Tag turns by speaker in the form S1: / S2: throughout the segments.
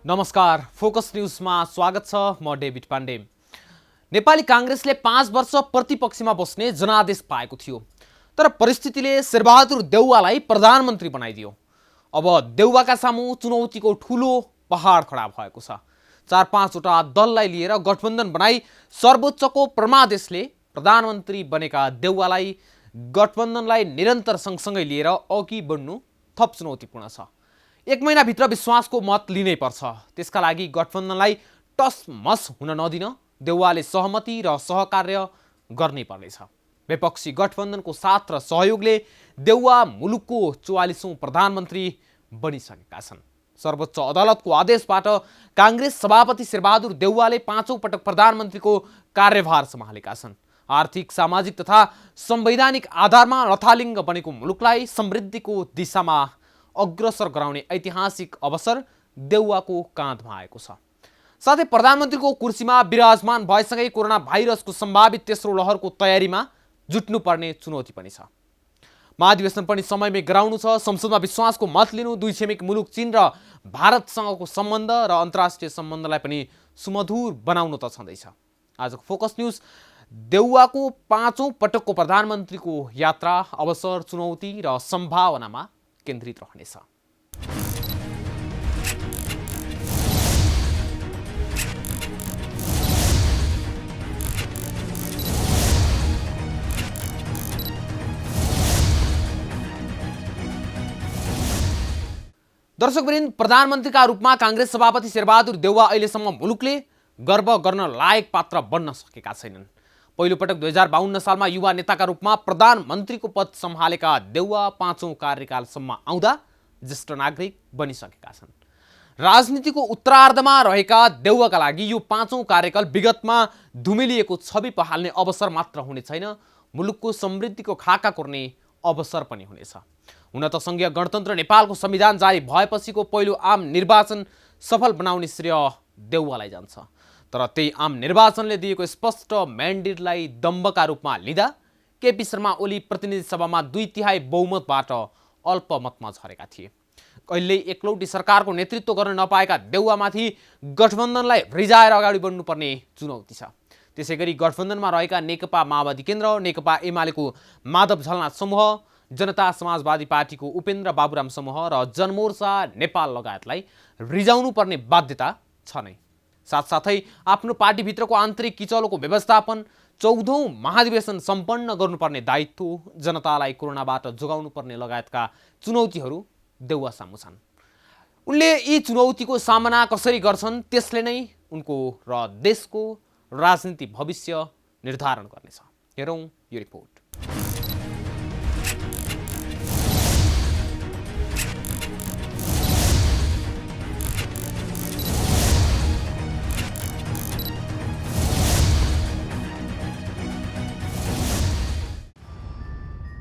S1: नमस्कार, फोकस न्यूजमा स्वागत छ। म डेभिड पाण्डे। नेपाली कांग्रेसले 5 वर्ष प्रतिपक्षमा बस्ने जनादेश पाएको थियो, तर परिस्थितिले शेरबहादुर देउवालाई प्रधानमन्त्री बनाइदियो। अब देउवाका सामु चुनौतीको ठूलो पहाड खडा भएको छ। 4-5 वटा दललाई लिएर गठबन्धन बनाई सर्वोच्चको परमादेशले प्रधानमन्त्री बनेका देउवालाई गठबन्धनलाई निरन्तर सँगसँगै लिएर अघि बढ्नु थप चुनौतीपूर्ण छ। 1 महिनाभित्र विश्वासको मत लिनै पर्छ। त्यसका लागि गठबन्धनलाई टसमस हुन नदिन देउवाले सहमति र सहकार्य गर्नै पर्नेछ। विपक्षी गठबन्धनको साथ र सहयोगले देउवा मुलुकको 44औं प्रधानमन्त्री बनिसकेका छन्। सर्वोच्च अदालतको आदेशबाट कांग्रेस सभापति शेरबहादुर देउवाले 5औं पटक प्रधानमन्त्रीको कार्यभार सम्हालेका छन्। आर्थिक, सामाजिक तथा संवैधानिक आधारमा रथालिङ्ग बनेको मुलुकलाई समृद्धिको दिशामा अग्रसर गराउने ऐतिहासिक अवसर देउवाको काँधमा आएको छ। साथै प्रधानमन्त्रीको कुर्सीमा विराजमान भएसँगै कोरोना भाइरसको सम्भावित तेस्रो लहरको तयारीमा जुट्नुपर्ने चुनौती पनि छ। महाधिवेशन पनि समयमै गराउनु छ। संसदमा विश्वासको मत लिनु, दुई छिमेकी मुलुक चीन र भारतसँगको सम्बन्ध र अन्तर्राष्ट्रिय सम्बन्धलाई पनि सुमधुर बनाउनु त छँदैछ। आजको फोकस न्यूज देउवाको 5औं पटकको प्रधानमन्त्रीको यात्रा, अवसर, चुनौती र सम्भावनामा केन्द्रित रहनेछ। दर्शकवृन्द, प्रधानमन्त्रीका रूपमा कांग्रेस सभापति शेरबहादुर देउवा अहिलेसम्म मुलुकले गर्व गर्न लायक पात्र बन्न सकेका छैनन्। पहिलो पटक 2052 सालमा युवा नेताका रूपमा प्रधानमन्त्रीको पद सम्हालेका देउवा 5औं कार्यकालसम्म आउँदा ज्येष्ठ नागरिक बनिसकेका छन्। राजनीतिको उत्तरार्धमा रहेका देउवाका लागि यो 5औं कार्यकाल विगतमा धुमिलिएको छवि पहाल्ने अवसर मात्र हुने छैन, मुलुकको समृद्धिको खाका कोर्ने अवसर पनि हुनेछ। हुन त संघीय गणतन्त्र नेपालको संविधान जारी भएपछिको पहिलो आम निर्वाचन सफल बनाउने श्रेय देउवालाई जान्छ। तर त्यही आम निर्वाचनले दिएको स्पष्ट म्यान्डेटलाई दम्बका रूपमा लिँदा केपी शर्मा ओली प्रतिनिधि सभामा 2/3 बहुमतबाट अल्पमतमा झरेका थिए। कहिल्यै एकलौटी सरकारको नेतृत्व गर्न नपाएका देउवामाथि गठबन्धनलाई रिजाएर अगाडि बढ्नुपर्ने चुनौती छ। त्यसैगरी गठबन्धनमा रहेका नेकपा माओवादी केन्द्र, नेकपा एमालेको माधव झलनाथ समूह, जनता समाजवादी पार्टीको उपेन्द्र बाबुराम समूह र जनमोर्चा नेपाल लगायतलाई रिजाउनु पर्ने बाध्यता छ नै। साथसाथै आफ्नो पार्टीभित्रको आन्तरिक किचलोको व्यवस्थापन, 14औं महाधिवेशन सम्पन्न गर्नुपर्ने दायित्व, जनतालाई कोरोनाबाट जोगाउनु पर्ने लगायतका चुनौतीहरू देउवा सामु छन्। उनले यी चुनौतीको सामना कसरी गर्छन् त्यसले नै उनको र देशको राजनीति भविष्य निर्धारण गर्नेछ। हेरौँ यो रिपोर्ट।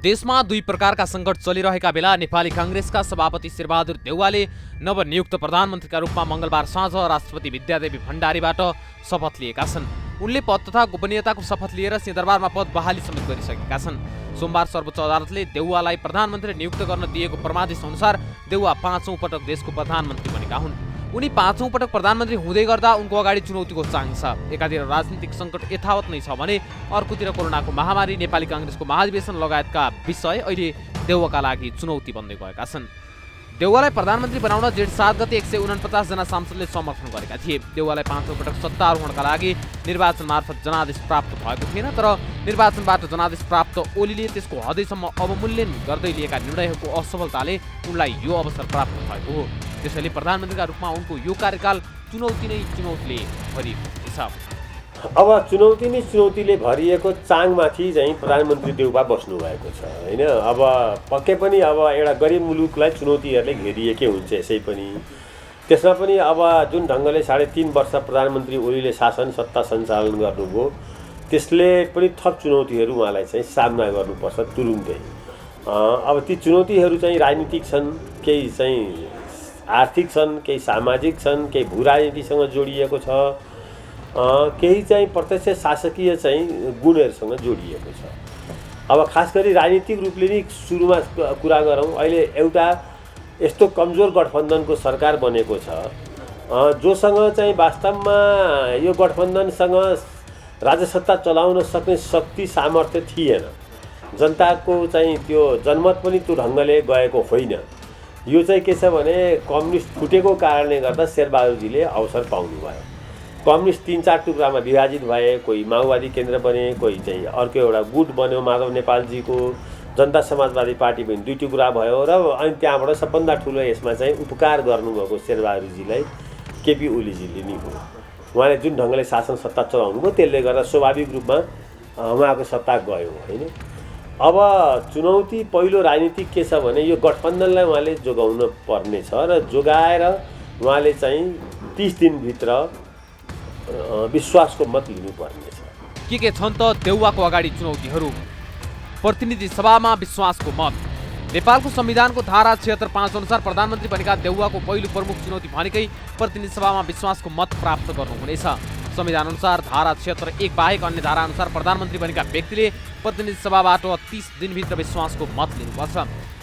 S1: देशमा दुई प्रकारका सङ्कट चलिरहेका बेला नेपाली कांग्रेसका सभापति शेरबहादुर देउवाले नवनियुक्त प्रधानमन्त्रीका रूपमा मंगलबार साँझ राष्ट्रपति विद्यादेवी भण्डारीबाट शपथ लिएका छन्। उनले पद तथा गोपनीयताको शपथ लिएर सिंहदरबारमा पद बहाली समेत गरिसकेका छन्। सोमबार सर्वोच्च अदालतले देउवालाई प्रधानमन्त्री नियुक्त गर्न दिएको परमादेश अनुसार देउवा 5औं पटक देशको प्रधानमन्त्री बनेका हुन्। उनी 5औं पटक प्रधानमन्त्री हुँदै गर्दा उनको अगाडि चुनौतीको चाङ छ। एकातिर राजनीतिक सङ्कट यथावत नै छ भने अर्कोतिर कोरोनाको महामारी, नेपाली कांग्रेसको महाधिवेशन लगायतका विषय अहिले देउवाका लागि चुनौती बन्दै गएका छन्। देउवालाई प्रधानमन्त्री बनाउन जेठ 7 गते 149 जना सांसदले समर्थन गरेका थिए। देउवालाई 5औं पटक सत्तारूढका लागि निर्वाचन मार्फत जनादेश प्राप्त भएको थिएन, तर निर्वाचनबाट जनादेश प्राप्त ओलीले त्यसको हदैसम्म अवमूल्यन गर्दै लिएका निर्णयहरूको असफलताले उनलाई यो अवसर प्राप्त भएको हो। त्यसैले प्रधानमन्त्रीका रूपमा उनको यो कार्यकाल चुनौती नै चुनौतीले भरिएको हुनेछ।
S2: अब चुनौती नै चुनौतीले भरिएको चाङमाथि चाहिँ प्रधानमन्त्री देउवा बस्नु भएको छ हैन। अब पक्कै पनि अब एउटा गरिब मुलुकलाई चुनौतीहरूले घेरिएकै हुन्छ। यसै पनि त्यसमा पनि अब जुन ढङ्गले 3.5 वर्ष प्रधानमन्त्री ओलीले सत्ता सञ्चालन गर्नुभयो, त्यसले पनि थप चुनौतीहरू उहाँलाई चाहिँ सामना गर्नुपर्छ तुरुन्तै। अब ती चुनौतीहरू चाहिँ राजनीतिक छन्, केही चाहिँ आर्थिक छन्, केही सामाजिक छन्, केही भू राजनीतिसँग जोडिएको छ, केही चाहिँ प्रत्यक्ष शासकीय चाहिँ गुणहरूसँग जोडिएको छ। अब खास गरी राजनीतिक रूपले नै सुरुमा कुरा गरौँ। अहिले एउटा यस्तो कमजोर गठबन्धनको सरकार बनेको छ जोसँग चाहिँ वास्तवमा यो गठबन्धनसँग राज्य सत्ता चलाउन सक्ने शक्ति सामर्थ्य थिएन, जनताको चाहिँ त्यो जनमत पनि त्यो ढङ्गले गएको होइन। यो चाहिँ के छ भने कम्युनिस्ट फुटेको कारणले गर्दा शेरबहादुरजीले अवसर पाउनुभयो। कम्युनिस्ट 3-4 टुक्रामा विभाजित भए, कोही माओवादी केन्द्र बने, कोही चाहिँ अर्को एउटा गुट बन्यो माधव नेपालजीको, जनता समाजवादी पार्टी पनि 2 टुक्रा भयो र अनि त्यहाँबाट सबभन्दा ठुलो यसमा चाहिँ उपकार गर्नुभएको शेरबहादुरजीलाई केपी ओलीजीले नै हो। उहाँले जुन ढङ्गले शासन सत्ता चलाउनु भयो त्यसले गर्दा स्वाभाविक रूपमा उहाँको सत्ता गयो होइन। अब चुनौती पहिलो राजनीतिक के छ भने यो गठबन्धनलाई उहाँले जोगाउन पर्ने छ र जोगाएर उहाँले चाहिँ 30 दिनभित्र विश्वासको मत लिनुपर्ने छ।
S1: के छन् त देउवाको अगाडि चुनौतीहरू? प्रतिनिधि सभामा विश्वासको मत। नेपालको संविधानको धारा 76(5) अनुसार प्रधानमन्त्री बनेका देउवाको पहिलो प्रमुख चुनौती भनेकै प्रतिनिधि सभामा विश्वासको मत प्राप्त गर्नुहुनेछ। संविधान अनुसार धारा 76(1) बाहेक अन्य धारा अनुसार प्रधानमन्त्री बनेका व्यक्तिले प्रतिनिधि सभाबाट 30 दिनभित्र विश्वासको मत लिनुपर्छ।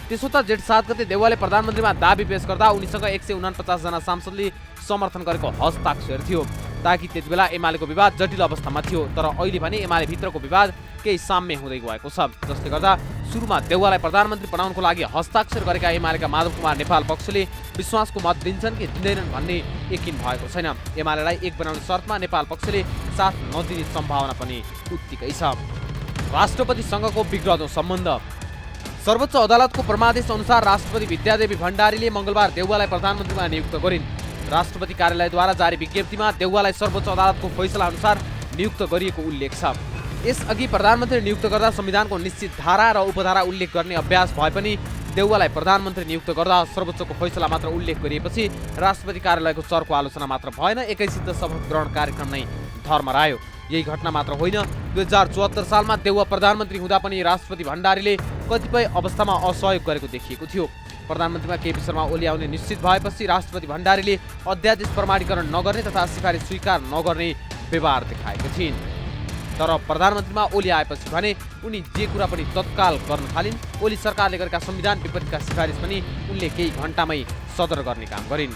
S1: त्यसो त जेठ 7 गते देउवाले प्रधानमन्त्रीमा दाबी पेश गर्दा उनीसँग 149 जना सांसदले समर्थन गरेको हस्ताक्षर थियो, ताकि त्यतिबेला एमालेको विवाद जटिल अवस्थामा थियो। तर अहिले भने एमाले भित्रको विवाद केही साम्य हुँदै गएको छ, जसले गर्दा सुरुमा देउवालाई प्रधानमन्त्री बनाउनको लागि हस्ताक्षर गरेका एमालेका माधव कुमार नेपाल पक्षले विश्वासको मत दिन्छन् कि दिँदैनन् भन्ने यकिन भएको छैन। एमालेलाई एक बनाउने शर्तमा नेपाल पक्षले साथ नदिने सम्भावना पनि उत्तिकै छ। राष्ट्रपतिसँगको बिग्रदो सम्बन्ध। सर्वोच्च अदालतको परमादेश अनुसार राष्ट्रपति विद्यादेवी भण्डारीले मङ्गलबार देउवालाई प्रधानमन्त्रीमा नियुक्त गरिन्। राष्ट्रपति कार्यालयद्वारा जारी विज्ञप्तिमा देउवालाई सर्वोच्च अदालतको फैसला अनुसार नियुक्त गरिएको उल्लेख छ। यसअघि प्रधानमन्त्री नियुक्त गर्दा संविधानको निश्चित धारा र उपधारा उल्लेख गर्ने अभ्यास भए पनि देउवालाई प्रधानमन्त्री नियुक्त गर्दा सर्वोच्चको फैसला मात्र उल्लेख गरिएपछि राष्ट्रपति कार्यालयको चर्को आलोचना मात्र भएन, एकैसित शपथ ग्रहण कार्यक्रम नै धर्मरायो। यही घटना मात्र होइन, 2074 सालमा देउवा प्रधानमन्त्री हुँदा पनि राष्ट्रपति भण्डारीले कतिपय अवस्थामा असहयोग गरेको देखिएको थियो। प्रधानमन्त्रीमा केपी शर्मा ओली आउने निश्चित भएपछि राष्ट्रपति भण्डारीले अध्यादेश प्रमाणीकरण नगर्ने तथा सिफारिस स्वीकार नगर्ने व्यवहार देखाएका थिइन्। तर प्रधानमन्त्रीमा ओली आएपछि भने उनी जे कुरा पनि तत्काल गर्न थालिन्। ओली सरकारले गरेका संविधान विपरीतका सिफारिस पनि उनले केही घण्टामै सदर गर्ने काम गरिन्।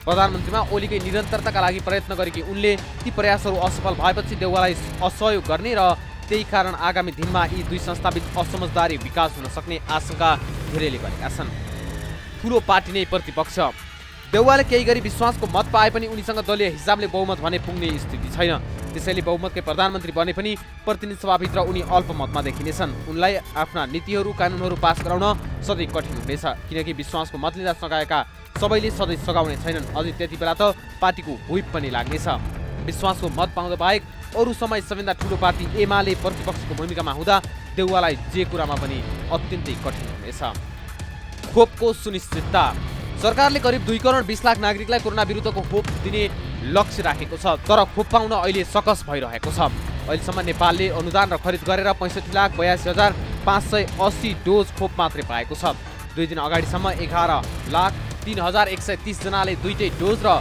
S1: प्रधानमन्त्रीमा ओलीकै निरन्तरताका लागि प्रयत्न गरेकी उनले ती प्रयासहरू असफल भएपछि देउवालाई असहयोग गर्ने र त्यही कारण आगामी दिनमा यी दुई संस्थाबीच असमझदारी विकास हुन सक्ने आशंका धेरैले गरेका छन्। ठुलो पार्टी नै प्रतिपक्ष। देउवाले केही गरी विश्वासको मत पाए पनि उनीसँग दलीय हिसाबले बहुमत भने पुग्ने स्थिति छैन। त्यसैले बहुमतकै प्रधानमन्त्री बने पनि प्रतिनिधि सभाभित्र उनी अल्पमतमा देखिनेछन्। उनलाई आफ्ना नीतिहरू कानुनहरू पास गराउन सधैँ कठिन हुनेछ, किनकि विश्वासको मत लिँदा सघाएका सबैले सधैँ सघाउने छैनन्। अझै त्यति बेला त पार्टीको व्हिप पनि लाग्नेछ। विश्वासको मत पाउँदा बाहेक अरू समय सबैभन्दा ठुलो पार्टी एमाले प्रतिपक्षको भूमिकामा हुँदा देउवालाई जे कुरामा पनि अत्यन्तै कठिन हुनेछ। खोपको सुनिश्चितता। सरकारले करिब 2 करोड 20 लाख नागरिकलाई कोरोना विरुद्धको खोप दिने लक्ष्य राखेको छ, तर खोप पाउन अहिले सकस भइरहेको छ। अहिलेसम्म नेपालले अनुदान र खरिद गरेर 65,82,580 डोज खोप मात्रै पाएको छ। 2 दिन अगाडिसम्म 11,03,130 जनाले दुईटै डोज र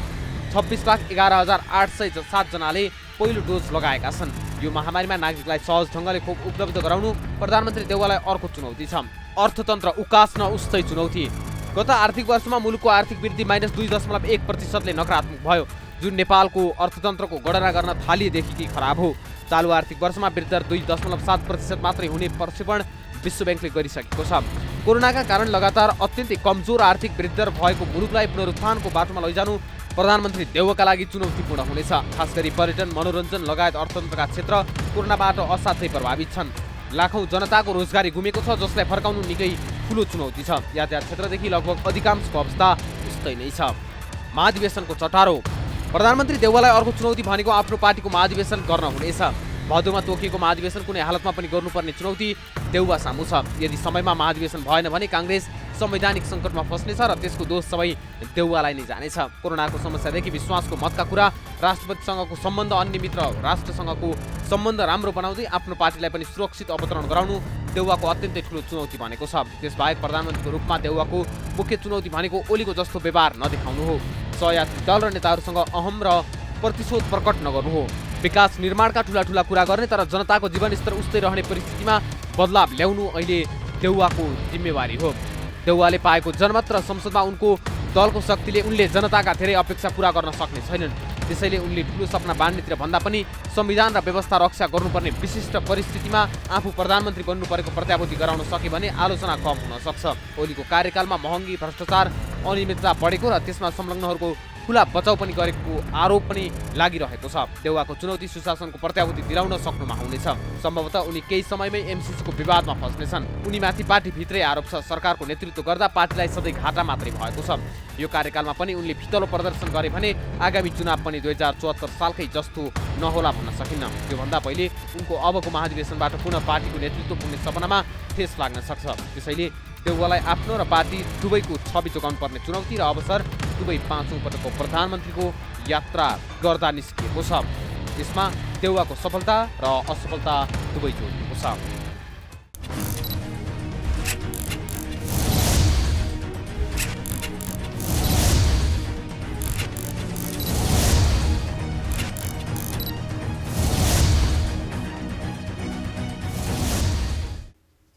S1: 26,11,807 जनाले पहिलो डोज लगाएका छन्। यो महामारीमा नागरिकलाई सहज ढङ्गले खोप उपलब्ध गराउनु प्रधानमन्त्री देउवालाई अर्को चुनौती छ। अर्थतन्त्र उकास्न उस्तै चुनौती। गत आर्थिक वर्षमा मुलुकको आर्थिक वृद्धि -2.1%ले नकारात्मक भयो, जुन नेपालको अर्थतन्त्रको गणना गर्न थालिएदेखि खराब हो। चालु आर्थिक वर्षमा वृद्धि दर 2.7% मात्रै हुने प्रक्षेपण विश्व ब्याङ्कले गरिसकेको छ। कोरोनाका कारण लगातार अत्यन्तै कमजोर आर्थिक वृद्धि दर भएको मुलुकलाई पुनरुत्थानको बाटोमा लैजानु प्रधानमन्त्री देउवाका लागि चुनौतीपूर्ण हुनेछ। खास गरी पर्यटन, मनोरञ्जन लगायत अर्थतन्त्रका क्षेत्र कोरोनाबाट असाध्यै प्रभावित छन्। लाखौं जनताको रोजगारी गुमेको छ, जसलाई फर्काउनु निकै ठुलो चुनौती छ। यातायात क्षेत्रदेखि लगभग अधिकांशको अवस्था उस्तै नै छ। महाधिवेशनको चटारो। प्रधानमन्त्री देउवालाई अर्को चुनौती भनेको आफ्नो पार्टीको महाधिवेशन गर्न हुनेछ। भदौमा तोकिएको महाधिवेशन कुनै हालतमा पनि गर्नुपर्ने चुनौती देउवा सामु छ। यदि समयमा महाधिवेशन भएन भने काङ्ग्रेस संवैधानिक सङ्कटमा फस्नेछ र त्यसको दोष सबै देउवालाई नै जानेछ। कोरोनाको समस्यादेखि विश्वासको मतका कुरा, राष्ट्रपतिसँगको सम्बन्ध, अन्य मित्र राष्ट्रसँगको सम्बन्ध राम्रो बनाउँदै आफ्नो पार्टीलाई पनि सुरक्षित अवतरण गराउनु देउवाको अत्यन्तै ठुलो चुनौती भनेको छ। त्यसबाहेक प्रधानमन्त्रीको रूपमा देउवाको मुख्य चुनौती भनेको ओलीको जस्तो व्यवहार नदेखाउनु हो। सहयात्री दल र नेताहरूसँग अहम र प्रतिशोध प्रकट नगर्नु हो। विकास निर्माणका ठुला कुरा गर्ने तर जनताको जीवनस्तर उस्तै रहने परिस्थितिमा बदलाव ल्याउनु अहिले देउवाको जिम्मेवारी हो। देउवाले पाएको जनमत र संसदमा उनको दलको शक्तिले उनले जनताका धेरै अपेक्षा पूरा गर्न सक्ने छैनन्। त्यसैले उनले ठुलो सपना बाँड्नेतिर भन्दा पनि संविधान र व्यवस्था रक्षा गर्नुपर्ने विशिष्ट परिस्थितिमा आफू प्रधानमन्त्री बन्नु परेको प्रत्याभूति गराउन सके भने आलोचना कम हुन सक्छ। ओलीको कार्यकालमा महँगी, भ्रष्टाचार, अनियमितता बढेको र त्यसमा संलग्नहरूको खुला बचाउ पनि गरेको आरोप पनि लागिरहेको छ। देउवाको चुनौती सुशासनको प्रत्याभूति दिलाउन सक्नुमा हुनेछ। सम्भवतः उनी केही समयमै एमसीसीको विवादमा फस्नेछन्। उनीमाथि पार्टीभित्रै आरोप छ, सरकारको नेतृत्व गर्दा पार्टीलाई सधैँ घाटा मात्रै भएको छ। यो कार्यकालमा पनि उनले फितलो प्रदर्शन गरे भने आगामी चुनाव पनि 2074 सालकै जस्तो नहोला भन्न सकिन्न। त्योभन्दा पहिले उनको अबको महाधिवेशनबाट पुनः पार्टीको नेतृत्व पुग्ने सपनामा ठेस लाग्न सक्छ। त्यसैले देउवालाई आफ्नो र पार्टी दुवैको छवि जोगाउनु पर्ने चुनौती र अवसर दुवै 5औं पटकको प्रधानमन्त्रीको यात्रा गर्दा निस्किएको छ। यसमा देउवाको सफलता र असफलता दुवै जोडिएको छ।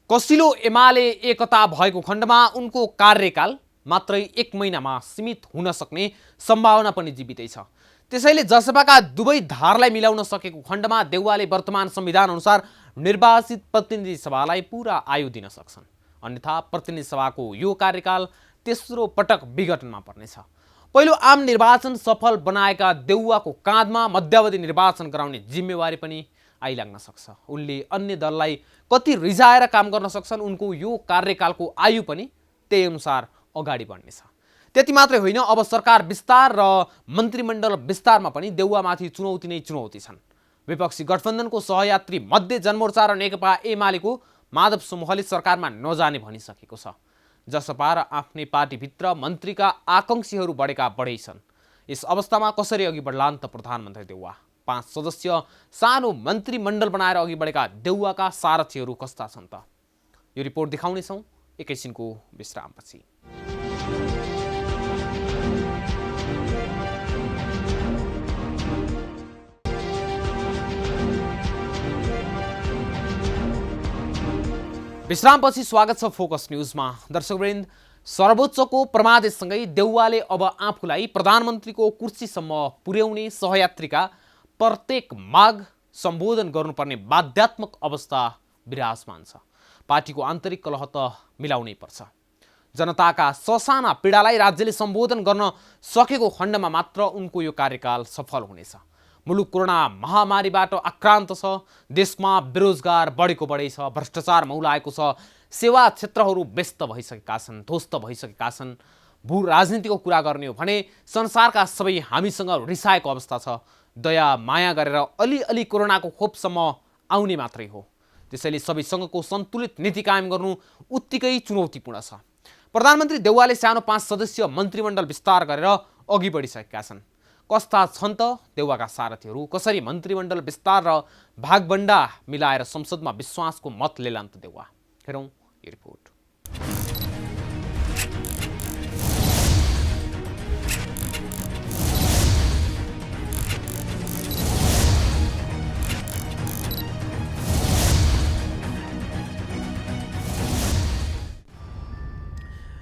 S1: कसिलो एमाले एकता भएको खण्डमा उनको कार्यकाल मात्रै 1 महिनामा सीमित हुन सक्ने सम्भावना पनि जीवितै छ। त्यसैले जसपाका दुवै धारलाई मिलाउन सकेको खण्डमा देउवाले वर्तमान संविधान अनुसार निर्वाचित प्रतिनिधि सभालाई पूरा आयु दिन सक्छन्। अन्यथा प्रतिनिधि सभाको यो कार्यकाल तेस्रो पटक विघटनमा पर्नेछ। पहिलो आम निर्वाचन सफल बनाएका देउवाको काँधमा मध्यावधि निर्वाचन गराउने जिम्मेवारी पनि आइलाग्न सक्छ। उनले अन्य दललाई कति रिझाएर काम गर्न सक्छन्, उनको यो कार्यकालको आयु पनि त्यही अनुसार अगाडि बढ्नेछ। त्यति मात्रै होइन, अब सरकार विस्तार र मन्त्रीमण्डल विस्तारमा पनि देउवामाथि चुनौती नै चुनौती छन्। विपक्षी गठबन्धनको सहयात्री मध्ये जनमोर्चा र नेकपा एमालेको माधव समूहले सरकारमा नजाने भनिसकेको छ। जसपा र आफ्नै पार्टीभित्र मन्त्रीका आकांक्षीहरू बढेका बढै छन्। यस अवस्थामा कसरी अघि बढ्लान् त प्रधानमन्त्री देउवा? 5 सदस्य सानो मन्त्रीमण्डल बनाएर अघि बढेका देउवाका सारथीहरू कस्ता छन् त? यो रिपोर्ट देखाउनेछौँ एकैछिनको विश्रामपछि। विश्रामपछि स्वागत छ फोकस न्यूजमा। दर्शकवृन्द, सर्वोच्चको प्रमादेशसँगै देउवाले अब आफूलाई प्रधानमन्त्रीको कुर्सीसम्म पुर्याउने सहयात्रीका प्रत्येक माग सम्बोधन गर्नुपर्ने बाध्यात्मक अवस्था विराजमान छ। पार्टीको आन्तरिक कलह त मिलाउनै पर्छ। जनताका ससाना पीडालाई राज्यले सम्बोधन गर्न सकेको खण्डमा मात्र उनको यो कार्यकाल सफल हुनेछ। मुलुक कोरोना महामारीबाट आक्रान्त छ, देशमा बेरोजगार बढेको बढै छ, भ्रष्टाचार मौलाएको छ, सेवा क्षेत्रहरू व्यस्त भइसकेका छन्, ध्वस्त भइसकेका छन्। भू राजनीतिको कुरा गर्ने हो भने संसारका सबै हामीसँग रिसाएको अवस्था छ। दया माया गरेर अलिअलि कोरोनाको खोपसम्म आउने मात्रै हो। त्यसैले सबैसँगको सन्तुलित नीति कायम गर्नु उत्तिकै चुनौतीपूर्ण छ। प्रधानमन्त्री देउवाले सानो 5 सदस्यीय मन्त्रीमण्डल विस्तार गरेर अघि बढिसकेका छन्। कस्ता छन् त देउवाका सारथीहरू? कसरी मन्त्रीमण्डल विस्तार र भागबण्डा मिलाएर संसदमा विश्वासको मत लेलान् त देउवा? हेरौँ यो रिपोर्ट।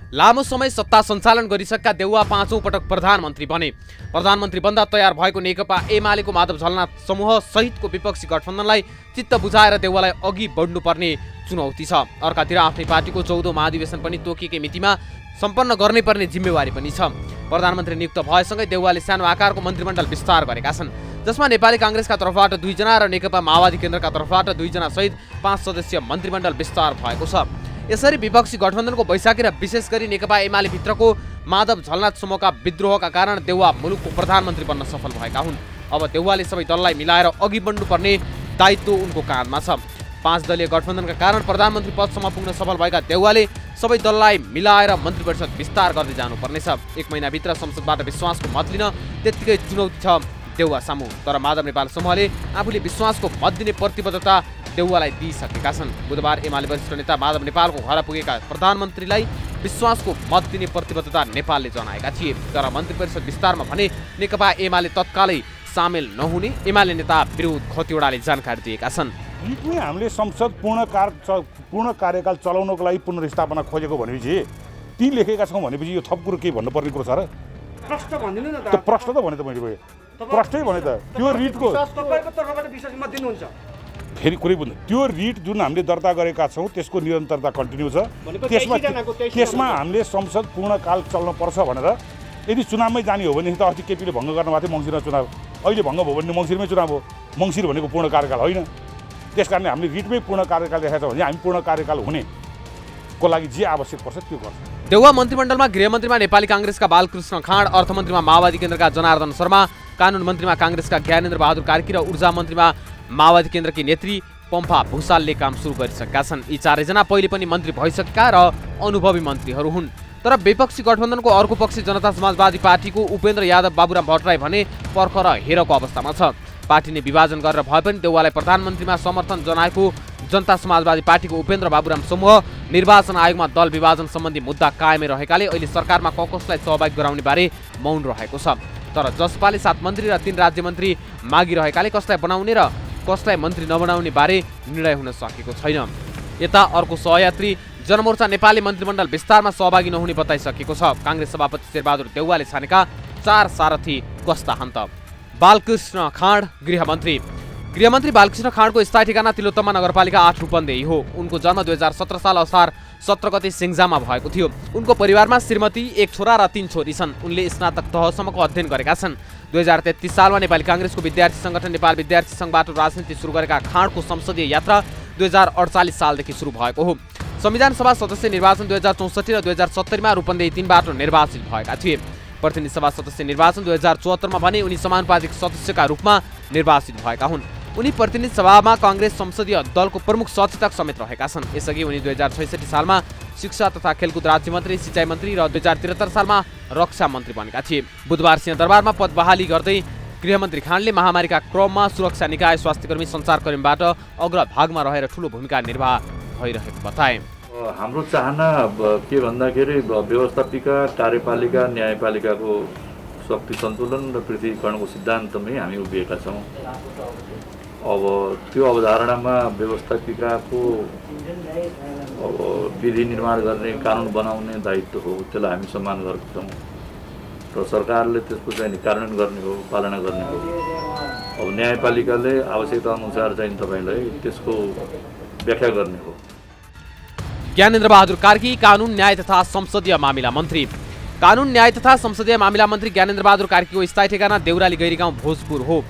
S1: लामो समय सत्ता सञ्चालन गरिसकेका देउवा 5औं पटक प्रधानमन्त्री बने। प्रधानमन्त्री बन्दा तयार भएको नेकपा एमालेको माधव झलनाथ समूह सहितको विपक्षी गठबन्धनलाई चित्त बुझाएर देउवालाई अघि बढ्नुपर्ने चुनौती छ। अर्कातिर आफ्नै पार्टीको 14औं महाधिवेशन पनि तोकिएकै मितिमा सम्पन्न गर्नै पर्ने जिम्मेवारी पनि छ। प्रधानमन्त्री नियुक्त भएसँगै देउवाले सानो आकारको मन्त्रीमण्डल विस्तार गरेका छन्, जसमा नेपाली काङ्ग्रेसका तर्फबाट 2 जना र नेकपा माओवादी केन्द्रका तर्फबाट 2 जना सहित 5 सदस्यीय मन्त्रीमण्डल विस्तार भएको छ। यसरी विपक्षी गठबन्धनको बैशाखी र विशेष गरी नेकपा एमाले भित्रको माधव झलनाथ समूहका विद्रोहका कारण देउवा मुलुकको प्रधानमन्त्री बन्न सफल भएका हुन्। अब देउवाले सबै दललाई मिलाएर अघि बढ्नुपर्ने दायित्व उनको काँधमा छ। 5 दलीय गठबन्धनका कारण प्रधानमन्त्री पदसम्म पुग्न सफल भएका देउवाले सबै दललाई मिलाएर मन्त्री परिषद विस्तार गर्दै जानुपर्नेछ। 1 महिनाभित्र संसदबाट विश्वासको मत लिन त्यत्तिकै चुनौती छ देउवा सामु। तर माधव नेपाल समूहले आफूले विश्वासको मत दिने प्रतिबद्धता देउवालाई दिइसकेका छन्। बुधबार एमाले वरिष्ठ नेता माधव नेपालको घर पुगेका प्रधानमन्त्रीलाई विश्वासको मत दिने प्रतिबद्धता नेपालले जनाएका थिए। तर मन्त्री परिषद विस्तारमा भने नेकपा एमाले तत्कालै सामेल नहुने एमाले नेता विरोध खतिवडाले जानकारी दिएका छन्।
S3: हामीले संसद पूर्ण कार्यकाल चलाउनको लागि पुनर्स्थापना खोजेको भनेपछि ती लेखेका छौँ भनेपछि यो थप कुरो केही भन्नुपर्ने कुरो छ र?
S4: प्रश्न भनिदिनु न
S3: त प्रश्न त भने त मैले प्रश्नै भने त त्यो रिटको
S4: तपाईँको तर्फबाट विश्वास मत दिनुहुन्छ
S3: फेरि कुरै बुझ्नु त्यो रिट जुन हामीले दर्ता गरेका छौँ त्यसको निरन्तरता कन्टिन्यू छ। त्यसमा हामीले संसद पूर्णकाल चल्न पर्छ भनेर यदि चुनावमै जाने हो भने त अस्ति केपीले भङ्ग गर्नुभएको थियो मङ्सिरमा चुनाव, अहिले भङ्ग भयो भने मङ्सिरमै चुनाव हो। मङ्सिर भनेको पूर्ण कार्यकाल होइन। त्यस कारणले हामीले रिटमै पूर्ण कार्यकाल देखाएको छ भने हामी पूर्ण कार्यकाल हुनेको लागि जे आवश्यक पर्छ त्यो गर्छ।
S1: देउवा मन्त्रीमण्डलमा गृहमन्त्रीमा नेपाली काङ्ग्रेसका बालकृष्ण खाँड, अर्थमन्त्रीमा माओवादी केन्द्रका जनार्दन शर्मा, कानुन मन्त्रीमा काङ्ग्रेसका ज्ञानेन्द्र बहादुर कार्की र ऊर्जा मन्त्रीमा माओवादी केन्द्रकी नेत्री पम्फा भूषालले काम सुरु गरिसकेका छन्। यी चारैजना पहिले पनि मन्त्री भइसकेका र अनुभवी मन्त्रीहरू हुन्। तर विपक्षी गठबन्धनको अर्को पक्ष जनता समाजवादी पार्टीको उपेन्द्र यादव बाबुराम भट्टराई भने पर्ख र हेरको अवस्थामा छ। पार्टीले विभाजन गरेर भए पनि देउवालाई प्रधानमन्त्रीमा समर्थन जनाएको जनता समाजवादी पार्टीको उपेन्द्र बाबुराम समूह निर्वाचन आयोगमा दल विभाजन सम्बन्धी मुद्दा कायमै रहेकाले अहिले सरकारमा कसलाई सहभागी गराउने बारे मौन रहेको छ। तर जसपाले 7 मन्त्री र 3 राज्य मन्त्री मागिरहेकाले कसलाई बनाउने र कसलाई मन्त्री नबनाउने बारे निर्णय हुन सकेको छैन। यता अर्को सहयात्री जनमोर्चा नेपाली मन्त्रीमण्डल विस्तारमा सहभागी नहुने बताइसकेको छ। काङ्ग्रेस सभापति शेरबहादुर देउवाले छानेका 4 सारथी कस्ता हन् त? बालकृष्ण खाँड गृहमन्त्री बालकृष्ण खाँडको स्थायी ठेगाना तिलोत्तमा नगरपालिका 8 रूपन्देही हो। उनको जन्म 2017 साल असार 17 गते सिङ्जामा भएको थियो। उनको परिवारमा श्रीमती, 1 छोरा र 3 छोरी छन्। उनले स्नातक तहसम्मको अध्ययन गरेका छन्। 2033 सालमा नेपाली काङ्ग्रेसको विद्यार्थी सङ्गठन नेपाल विद्यार्थी सङ्घबाट राजनीति सुरु गरेका खाँडको संसदीय यात्रा 2048 सालदेखि सुरु भएको हो। संविधान सभा सदस्य निर्वाचन 2064 र 2070 मा रूपन्देही 3 बाट निर्वाचित भएका थिए। प्रतिनिधि सभा सदस्य निर्वाचन 2074 मा भने उनी समानुपातिक सदस्यका रूपमा निर्वाचित भएका हुन्। उनी प्रतिनिधि सभामा काङ्ग्रेस संसदीय दलको प्रमुख सचेतक समेत रहेका छन्। यसअघि उनी 2066 सालमा शिक्षा तथा खेलकुद राज्यमन्त्री, सिँचाइ मन्त्री र 2073 सालमा रक्षा मन्त्री बनेका थिए। बुधबार सिंहदरबारमा पद बहाली गर्दै गृहमन्त्री खाँडले महामारीका क्रममा सुरक्षा निकाय, स्वास्थ्यकर्मी, सञ्चारकर्मीबाट अग्रभागमा रहेर ठूलो भूमिका निर्वाह भइरहेको बताए।
S5: हाम्रो चाहना के भन्दाखेरि व्यवस्थापिका, कार्यपालिका, न्यायपालिकाको शक्ति सन्तुलन र पृथ्वीकरणको सिद्धान्तमै हामी उभिएका छौँ। अब त्यो अवधारणामा व्यवस्थापिकाको अब विधि निर्माण गर्ने, कानुन बनाउने दायित्व हो, त्यसलाई हामी सम्मान गरेका छौँ र सरकारले त्यसको चाहिँ कार्यान्वयन गर्ने हो, पालना गर्ने हो। अब न्यायपालिकाले आवश्यकता अनुसार चाहिँ तपाईँलाई त्यसको व्याख्या गर्ने हो।
S1: ज्ञानेन्द्र बहादुर कार्की कानुन, न्याय तथा संसदीय मामिला मन्त्री। कानुन, न्याय तथा संसदीय मामिला मन्त्री ज्ञानेन्द्र बहादुर कार्कीको स्थायी ठेगाना देउराली गैरीगाउँ भोजपुर हो।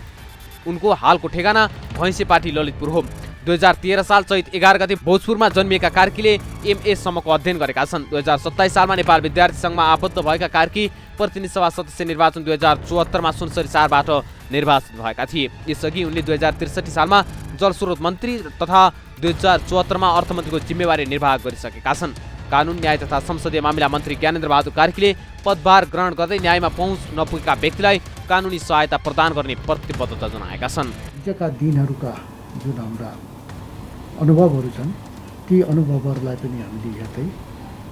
S1: उनको हालको ठेगाना भैँसेपाटी ललितपुर हो। 2013 साल चैत 11 गते भोजपुरमा जन्मिएका कार्कीले MA सम्मको अध्ययन गरेका छन्। 2027 सालमा नेपाल विद्यार्थी सङ्घमा आबद्ध भएका कार्की प्रतिनिधि सभा सदस्य निर्वाचन 2074 मा सुनसरी 4 बाट निर्वाचित भएका थिए। यसअघि उनले 2063 सालमा जलस्रोत मन्त्री तथा 2074 मा अर्थमन्त्रीको जिम्मेवारी निर्वाह गरिसकेका छन्। कानुन, न्याय तथा संसदीय मामिला मन्त्री ज्ञानेन्द्र बहादुर कार्कीले पदभार ग्रहण गर्दै न्यायमा पहुँच नपुगेका व्यक्तिलाई कानुनी सहायता प्रदान गर्ने प्रतिबद्धता जनाएका छन्।
S6: हिजोका दिनहरूका जुन हाम्रा अनुभवहरू छन् ती अनुभवहरूलाई पनि हामीले हेर्दै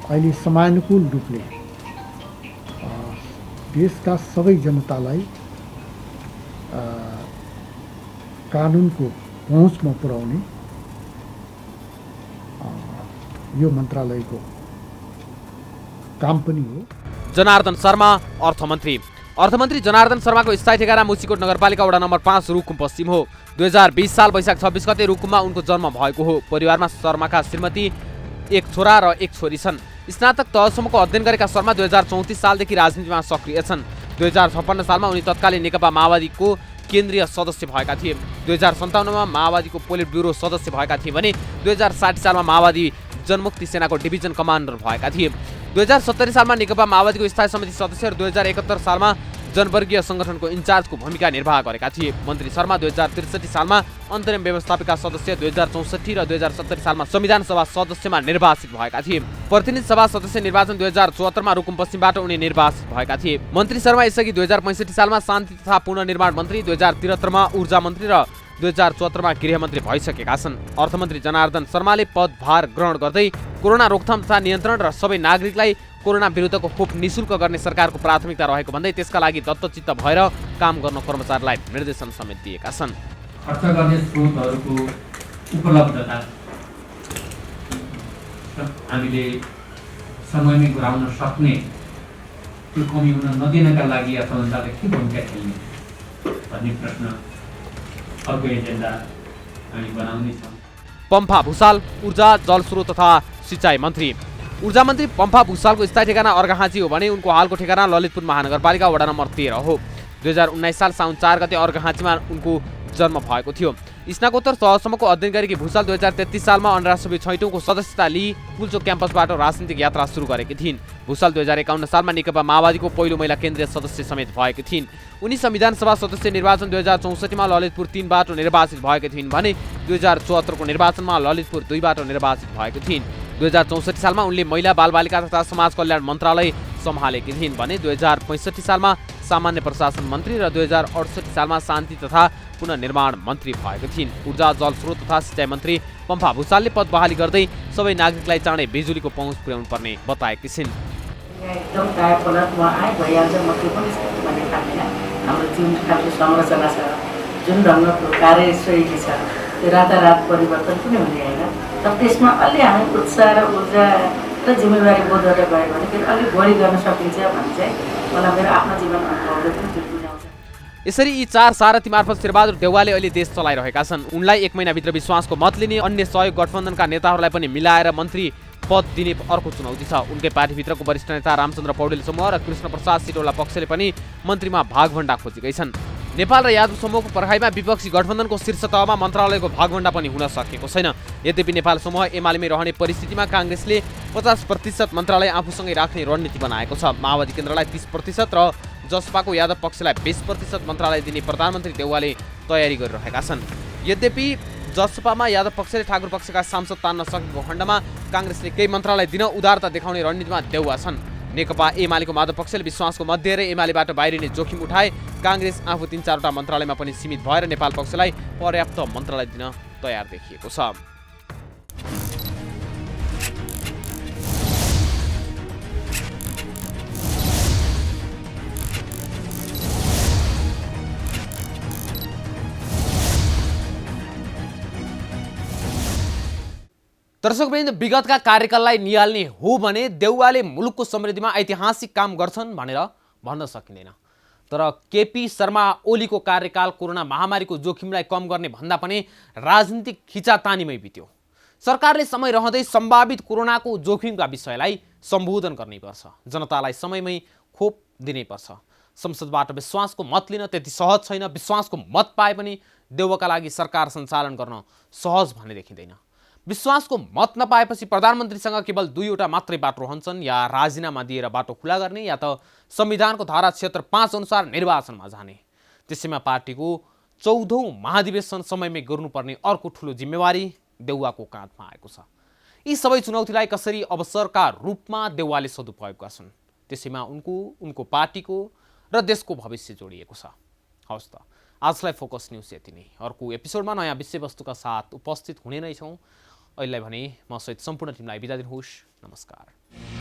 S6: अहिले समानुकूल रूपले देशका सबै जनतालाई कानुनको पहुँचमा पुर्याउने यो मन्त्रालयको काम पनि हो।
S1: जनार्दन शर्मा अर्थमन्त्री जनार्दन शर्माको स्थायी ठेगाना मुसिकोट नगरपालिका वडा नम्बर 5 रुकुम पश्चिम हो। 2020 साल वैशाख 26 गते रुकुममा उनको जन्म भएको हो। परिवारमा शर्माका श्रीमती, 1 छोरा र 1 छोरी छन्। स्नातक तहसम्मको अध्ययन गरेका शर्मा 2034 सालदेखि राजनीतिमा सक्रिय छन्। 2056 सालमा उनी तत्कालीन नेकपा माओवादीको केन्द्रीय सदस्य भएका थिए। 2057 मा माओवादीको पोलिट ब्युरो सदस्य भएका थिए भने 2060 सालमा माओवादी जनमुक्ति सेनाको डिभिजन कमान्डर भएका थिए। 2070 सालमा नेकपा माओवादीको स्थायी समिति सदस्य र 2071 सालमा जनवर्गीय सङ्गठनको इन्चार्जको भूमिका निर्वाह गरेका थिए। मन्त्री शर्मा 2063 सालमा अन्तरिम व्यवस्थापिका सदस्य, 2064 र 2070 सालमा संविधान सभा सदस्यमा निर्वाचित भएका थिए। प्रतिनिधि सभा सदस्य निर्वाचन 2074 मा रुकुम पश्चिमबाट उनी निर्वाचित भएका थिए। मन्त्री शर्मा यसअघि 2065 सालमा शान्ति तथा पुनर्निर्माण मन्त्री, 2073 मा ऊर्जा मन्त्री र 2074 मा गृहमन्त्री भइसकेका छन्। अर्थमन्त्री जनार्दन शर्माले पदभार ग्रहण गर्दै कोरोना रोकथाम तथा नियन्त्रण र सबै नागरिकलाई कोरोना विरुद्धको खोप निशुल्क गर्ने सरकारको प्राथमिकता रहेको भन्दै त्यसका लागि दत्तचित्त भएर काम गर्न कर्मचारीलाई निर्देशन समेत दिएका छन्।
S7: खर्च गर्ने स्रोतहरूको उपलब्धता हामीले समयमै गराउन सक्ने त्यो कमी हुन नदिनका लागि आफन्तले के भूमिका खेल्ने भन्ने प्रश्न अर्को एजेन्डा हामी बनाउनेछौँ।
S1: पम्फा भुसाल ऊर्जा जलस्रोत तथा सिँचाइ मन्त्री। ऊर्जा मन्त्री पम्फा भुसालको स्थायी ठेगाना अर्घाखाँची हो भने उनको हालको ठेगाना ललितपुर महानगरपालिका वडा नम्बर 13 हो। 2019 साल साउन 4 गते अर्घाखाँचीमा उनको जन्म भएको थियो। स्नाकोत्तर तहसम्मको अध्ययन गरेकी भुसाल 2033 सालमा अन्तर्राष्ट्रिय छैटौँको सदस्यता लिई पुल्चोक क्याम्पसबाट राजनीतिक यात्रा सुरु गरेकी थिइन्। भुसाल 2051 सालमा नेकपा माओवादीको पहिलो महिला केन्द्रीय सदस्य समेत भएकी थिइन्। उनी संविधान सभा सदस्य निर्वाचन 2064 मा ललितपुर 3 बाट निर्वाचित भएकी थिइन् भने 2074 को निर्वाचनमा ललितपुर 2 बाट निर्वाचित भएकी थिइन्। 2064 सालमा उनले महिला बालबालिका तथा समाज कल्याण मन्त्रालय सम्हालेकी थिइन् भने 2065 सालमा सामान्य प्रशासन मन्त्री र 2068 सालमा शान्ति तथा पुनर्निर्माण मन्त्री भएकी थिइन्। ऊर्जा जलस्रोत तथा सिँचाइ मन्त्री पम्फा भुसालले पद बहाली गर्दै सबै नागरिकलाई चाँडै बिजुलीको पहुँच पुर्याउनु पर्ने बताएकी छिन्।
S8: एकदम टायर पलट म आए भइहाल्छ म त्यो पनि भन्ने ठान्दिनँ। हाम्रो जुन खालको संरचना छ, जुन ढङ्गको कार्यशैली छ, त्यो रातारात परिवर्तन पनि हुने होइन। तर त्यसमा अलि हामी उत्साह र ऊर्जा र जिम्मेवारी बोध गरेर गयो भने फेरि अलिक बढी गर्न सकिन्छ भन्ने चाहिँ मलाई मेरो आफ्नो जीवन अनुभवले पनि त्यो बुझाउँछ।
S1: यसरी यी 4 सारथी मार्फत शेरबहादुर देउवाले अहिले देश चलाइरहेका छन्। उनलाई 1 महिनाभित्र विश्वासको मत लिने, अन्य सहयोग गठबन्धनका नेताहरूलाई पनि मिलाएर मन्त्री पद दिने अर्को चुनौती छ। उनकै पार्टीभित्रको वरिष्ठ नेता रामचन्द्र पौडेल समूह र कृष्ण प्रसाद सिटौला पक्षले पनि मन्त्रीमा भागभण्डा खोजेकै छन्। नेपाल र यादव समूहको पर्खाइमा विपक्षी गठबन्धनको शीर्ष तहमा मन्त्रालयको भागभण्डा पनि हुन सकेको छैन। यद्यपि नेपाल समूह एमालेमै रहने परिस्थितिमा काङ्ग्रेसले 50% मन्त्रालय आफूसँगै राख्ने रणनीति बनाएको छ। माओवादी केन्द्रलाई 30% र जसपाको यादव पक्षलाई 20% मन्त्रालय दिने प्रधानमन्त्री देउवाले तयारी गरिरहेका छन्। यद्यपि जसपामा यादव पक्षले ठाकुर पक्षका सांसद तान्न सकेको खण्डमा काङ्ग्रेसले केही मन्त्रालय दिन उदारता देखाउने रणनीतिमा देउवा छन्। नेकपा एमालेको माधव पक्षले विश्वासको मत दिएर एमालेबाट बाहिरिने जोखिम उठाए काङ्ग्रेस आफू 3-4वटा मन्त्रालयमा पनि सीमित भएर नेपाल पक्षलाई पर्याप्त मन्त्रालय दिन तयार देखिएको छ। दर्शकवृन्द, विगतका कार्यकाललाई निहाल्ने हो भने देउवाले मुलुकको समृद्धिमा ऐतिहासिक काम गर्छन् भनेर भन्न सकिँदैन। तर केपी शर्मा ओलीको कार्यकाल कोरोना महामारीको जोखिमलाई कम गर्ने भन्दा पनि राजनीतिक खिचातानीमै बित्यो। सरकारले समय रहँदै सम्भावित कोरोनाको जोखिमका विषयलाई सम्बोधन गर्नुपर्छ, जनतालाई समयमै खोप दिनैपर्छ। संसदबाट विश्वासको मत लिन त्यति सहज छैन। विश्वासको मत पाए पनि देउवाका लागि सरकार सञ्चालन गर्न सहज भन्ने देखिँदैन। विश्वासको मत नपाएपछि प्रधानमन्त्रीसँग केवल 2वटा मात्रै बाटो रहन्छन्, या राजीनामा दिएर बाटो खुला गर्ने या त संविधानको धारा 75 अनुसार निर्वाचनमा जाने। त्यसैमा पार्टीको 14औं महाधिवेशन समयमै गर्नुपर्ने अर्को ठुलो जिम्मेवारी देउवाको काँधमा आएको छ। यी सबै चुनौतीलाई कसरी अवसरका रूपमा देउवाले सदुपयोग गर्छन्, त्यसैमा उनको पार्टीको र देशको भविष्य जोडिएको छ। हवस् त, आजलाई फोकस न्युज यति नै। अर्को एपिसोडमा नयाँ विषयवस्तुका साथ उपस्थित हुने नै छौँ। अहिलेलाई भने म सहित सम्पूर्ण टिमलाई बिदा दिनुहोस्। नमस्कार।